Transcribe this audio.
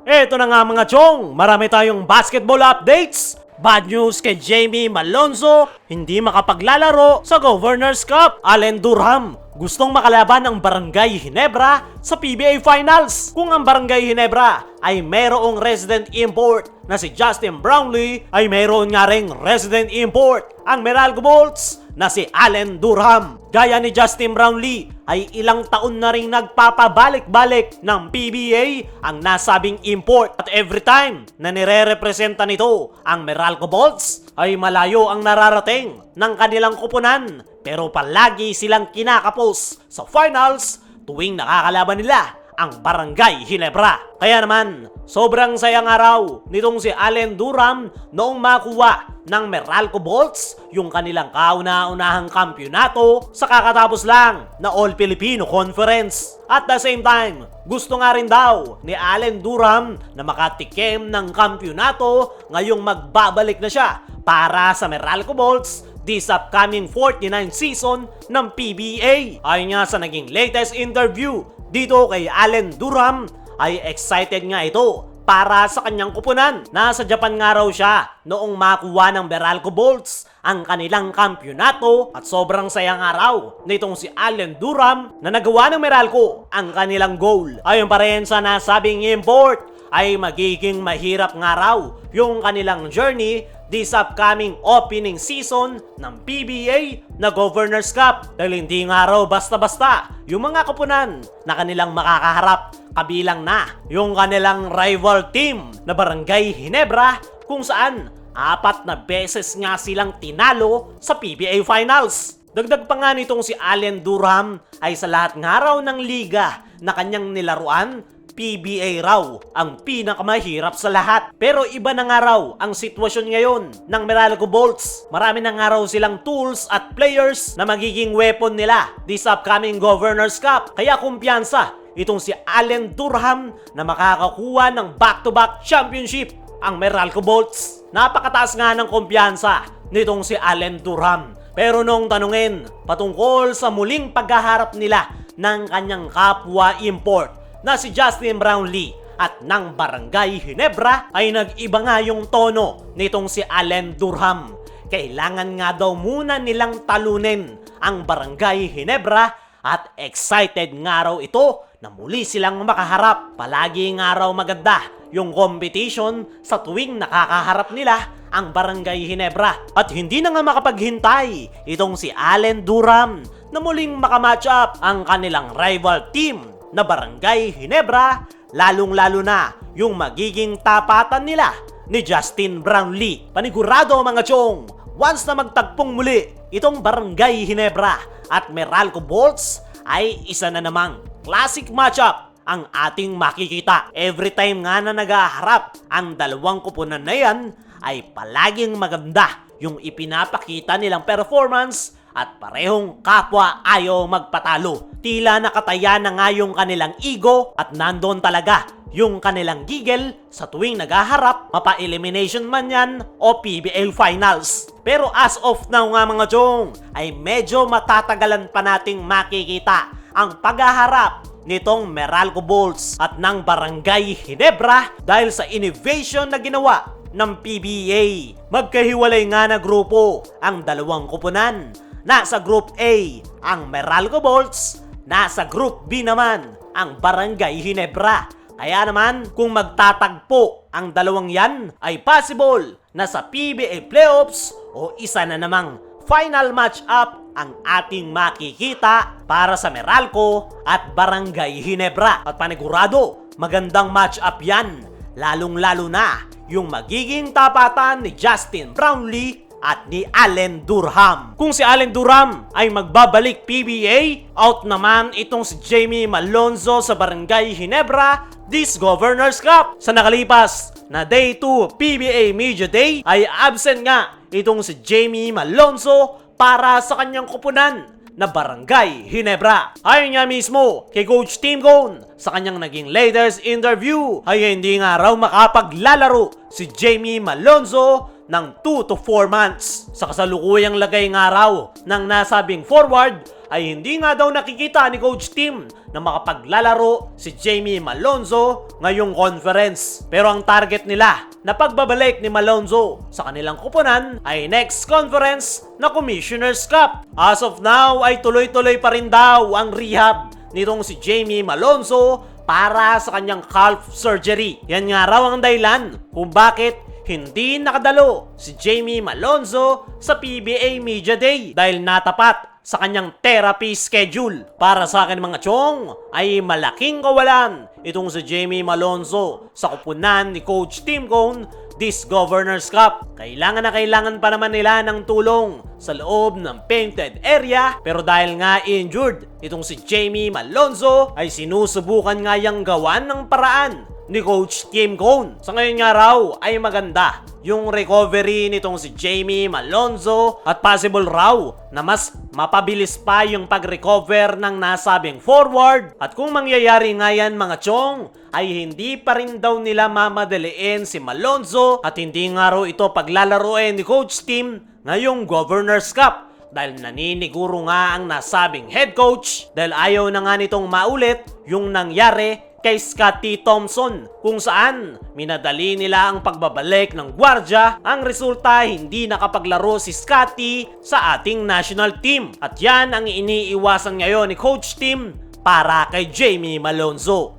Eto na nga mga chong, marami tayong basketball updates. Bad news kay Jamie Malonzo, hindi makapaglalaro sa Governors Cup. Allen Durham, gustong makalaban ang Barangay Ginebra sa PBA Finals. Kung ang Barangay Ginebra ay mayroong resident import na si Justin Brownlee, ay mayroon nga ring resident import ang Meralco Bolts na si Allen Durham. Gaya ni Justin Brownlee ay ilang taon na ring nagpapabalik-balik ng PBA ang nasabing import. At every time na nire-representa nito ang Meralco Bolts ay malayo ang nararating ng kanilang kupunan. Pero palagi silang kinakapos sa finals tuwing nakakalaban nila ang Barangay Ginebra. Kaya naman, sobrang sayang araw nitong si Allen Durham noong makuha ng Meralco Bolts yung kanilang kauna-unahang kampyonato sa kakatapos lang na All-Filipino Conference. At the same time, gusto nga rin daw ni Allen Durham na makatikim ng kampyonato ngayong magbabalik na siya para sa Meralco Bolts this upcoming 49th season ng PBA. Ayon nga sa naging latest interview dito kay Allen Durham, ay excited nga ito para sa kanyang kupunan. Nasa Japan nga raw siya noong makuha ng Meralco Bolts ang kanilang kampyonato at sobrang sayang araw nitong si Allen Durham na nagawa ng Meralco ang kanilang goal. Ayon pa rin sa nasabing import, ay magiging mahirap nga raw yung kanilang journey this upcoming opening season ng PBA na Governors Cup dahil hindi nga raw basta-basta yung mga kupunan na kanilang makakaharap, kabilang na yung kanilang rival team na Barangay Ginebra kung saan 4 na beses nga silang tinalo sa PBA Finals. Dagdag pa nga nitong si Allen Durham ay sa lahat nga raw ng liga na kanyang nilaruan, PBA raw ang pinakamahirap sa lahat. Pero iba na nga raw ang sitwasyon ngayon ng Meralco Bolts. Marami na nga raw silang tools at players na magiging weapon nila this upcoming Governors Cup. Kaya kumpiyansa itong si Allen Durham na makakakuha ng back-to-back championship ang Meralco Bolts. Napakataas nga ng kumpiyansa nitong si Allen Durham. Pero nung tanungin patungkol sa muling paghaharap nila ng kanyang kapwa import na si Justin Brownlee at ng Barangay Ginebra, ay nag-iba nga yung tono nitong si Allen Durham. Kailangan nga daw muna nilang talunin ang Barangay Ginebra at excited nga raw ito na muli silang makaharap. Palagi nga raw maganda yung competition sa tuwing nakakaharap nila ang Barangay Ginebra. At hindi na nga makapaghintay itong si Allen Durham na muling makamatch up ang kanilang rival team na Barangay Ginebra, lalong-lalo na yung magiging tapatan nila ni Justin Brownlee. Panigurado mga chong, once na magtagpong muli itong Barangay Ginebra at Meralco Bolts, ay isa na namang classic matchup ang ating makikita. Every time nga na nagaharap ang dalawang kupunan na yan, ay palaging maganda yung ipinapakita nilang performance at parehong kapwa ayaw magpatalo. Tila nakataya na nga yung kanilang ego at nandoon talaga yung kanilang gigil sa tuwing nagaharap, mapa-elimination man yan o PBA Finals. Pero as of now nga mga chong, ay medyo matatagalan pa nating makikita ang paghaharap nitong Meralco Bolts at ng Barangay Ginebra dahil sa innovation na ginawa ng PBA. Magkahiwalay nga na grupo ang dalawang kupunan. Nasa Group A ang Meralco Bolts, nasa Group B naman ang Barangay Ginebra. Kaya naman kung magtatagpo ang dalawang yan, ay possible na sa PBA Playoffs o isa na namang final match-up ang ating makikita para sa Meralco at Barangay Ginebra. At panigurado, magandang match-up yan, lalong-lalo na yung magiging tapatan ni Justin Brownlee at ni Allen Durham. Kung si Allen Durham ay magbabalik PBA, out naman itong si Jamie Malonzo sa Barangay Ginebra this Governors Cup. Sa nakalipas na Day 2 PBA Media Day, ay absent nga itong si Jamie Malonzo para sa kanyang kupunan na Barangay Ginebra. Ayon nga mismo kay Coach Tim Cone sa kanyang naging latest interview, ay hindi nga raw makapaglalaro si Jamie Malonzo ng 2 to 4 months. Sa kasalukuyang lagay nga raw ng nasabing forward ay hindi nga daw nakikita ni Coach Tim na makapaglalaro si Jamie Malonzo ngayong conference. Pero ang target nila na pagbabalik ni Malonzo sa kanilang kupunan ay next conference na Commissioner's Cup. As of now ay tuloy-tuloy pa rin daw ang rehab nitong si Jamie Malonzo para sa kanyang calf surgery. Yan nga raw ang dahilan kung bakit hindi nakadalo si Jamie Malonzo sa PBA Media Day dahil natapat sa kanyang therapy schedule. Para sa akin mga chong, ay malaking kawalan itong si Jamie Malonzo sa kupunan ni Coach Tim Cone this Governor's Cup. Kailangan na kailangan pa naman nila ng tulong sa loob ng painted area, pero dahil nga injured itong si Jamie Malonzo ay sinusubukan nga yang gawan ng paraan ni Coach Tim Cone. Sa ngayon nga raw ay maganda yung recovery nitong si Jamie Malonzo at possible raw na mas mapabilis pa yung pag-recover ng nasabing forward. At kung mangyayari nga yan mga chong, ay hindi pa rin daw nila mamadaliin si Malonzo at hindi nga raw ito paglalaroin ni Coach Tim ngayong Governor's Cup. Dahil naniniguro nga ang nasabing head coach dahil ayaw na nga nitong maulit yung nangyari kay Scottie Thompson kung saan minadali nila ang pagbabalik ng gwardya. Ang resulta, hindi nakapaglaro si Scottie sa ating national team. At yan ang iniiwasan ngayon ni Coach Tim para kay Jamie Malonzo.